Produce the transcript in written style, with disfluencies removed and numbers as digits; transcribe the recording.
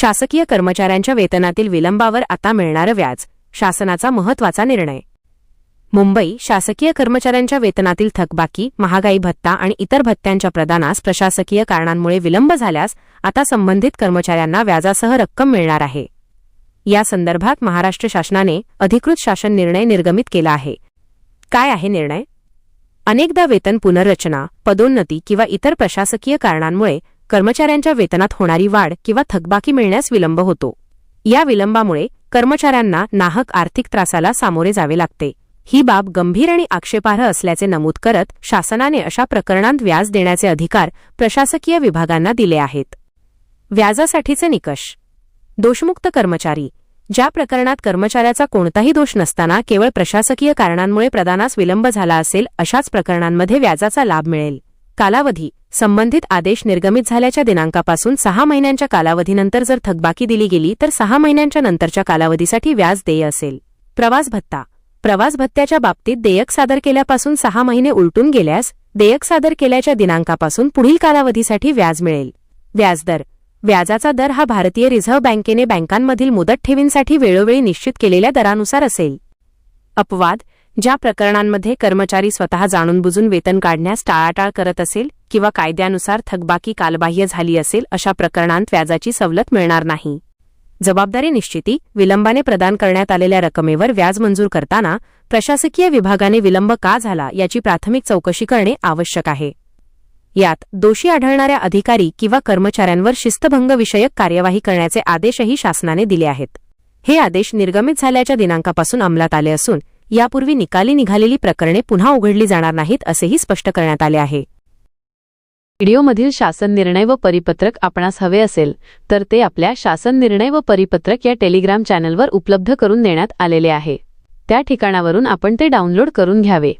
शासकीय कर्मचाऱ्यांच्या वेतनातील विलंबावर आता मिळणारं व्याज, शासनाचा महत्त्वाचा निर्णय। मुंबई शासकीय कर्मचाऱ्यांच्या वेतनातील थकबाकी, महागाई भत्ता आणि इतर भत्त्यांच्या प्रदानास प्रशासकीय कारणांमुळे विलंब झाल्यास आता संबंधित कर्मचाऱ्यांना व्याजासह रक्कम मिळणार आहे। या संदर्भात महाराष्ट्र शासनाने अधिकृत शासन निर्णय निर्गमित केला आहे। काय आहे निर्णय? अनेकदा वेतन पुनर्रचना, पदोन्नती किंवा इतर प्रशासकीय कारणांमुळे कर्मचाऱ्यांच्या वेतनात होणारी वाढ किंवा थकबाकी मिळण्यास विलंब होतो। या विलंबामुळे कर्मचाऱ्यांना नाहक आर्थिक त्रासाला सामोरे जावे लागते। ही बाब गंभीर आणि आक्षेपार्ह असल्याचे नमूद करत शासनाने अशा प्रकरणांत व्याज देण्याचे अधिकार प्रशासकीय विभागांना दिले आहेत। व्याजासाठीचे निकष: दोषमुक्त कर्मचारी: ज्या प्रकरणात कर्मचाऱ्याचा कोणताही दोष नसताना केवळ प्रशासकीय कारणांमुळे प्रदानास विलंब झाला असेल अशाच प्रकरणांमध्ये व्याजाचा लाभ मिळेल। कालावधी: संबंधित आदेश निर्गमित झाल्याच्या दिनांकापासून 6 महिन्यांच्या कालावधीनंतर जर थकबाकी दिली गेली तर 6 महिन्यांच्या नंतरच्या कालावधीसाठी व्याज देय असेल। प्रवास भत्ता: प्रवास भत्त्याच्या बाबतीत देयक सादर केल्यापासून 6 महिने उलटून गेल्यास देयक सादर केल्याच्या दिनांकापासून पुढील कालावधीसाठी व्याज मिळेल। व्याजदर: व्याजाचा दर हा भारतीय रिझर्व्ह बँकेने बँकांमधील मुदत ठेवींसाठी वेळोवेळी निश्चित केलेल्या दरानुसार असेल। अपवाद: ज्या प्रकरणांमध्ये कर्मचारी स्वतः जाणूनबुजून वेतन काढण्यास टाळाटाळ करत असेल किंवा कायद्यानुसार थकबाकी कालबाह्य झाली असेल अशा प्रकरणांत व्याजाची सवलत मिळणार नाही। जबाबदारी निश्चिती: विलंबाने प्रदान करण्यात आलेल्या रकमेवर व्याज मंजूर करताना प्रशासकीय विभागाने विलंब का झाला याची प्राथमिक चौकशी करणे आवश्यक आहे। यात दोषी आढळणाऱ्या अधिकारी किंवा कर्मचाऱ्यांवर शिस्तभंगविषयक कार्यवाही करण्याचे आदेशही शासनाने दिले आहेत। हे आदेश निर्गमित झाल्याच्या दिनांकापासून अंमलात आले असून यापूर्वी निकाली निघालेली प्रकरणे पुन्हा उघडली जाणार नाहीत असेही स्पष्ट करण्यात आले आहे। व्हिडिओमधील शासन निर्णय व परिपत्रक आपणास हवे असेल तर ते आपल्या शासन निर्णय व परिपत्रक या टेलिग्राम चॅनलवर उपलब्ध करून देण्यात आलेले आहे। त्या ठिकाणावरून आपण ते डाउनलोड करून घ्यावे।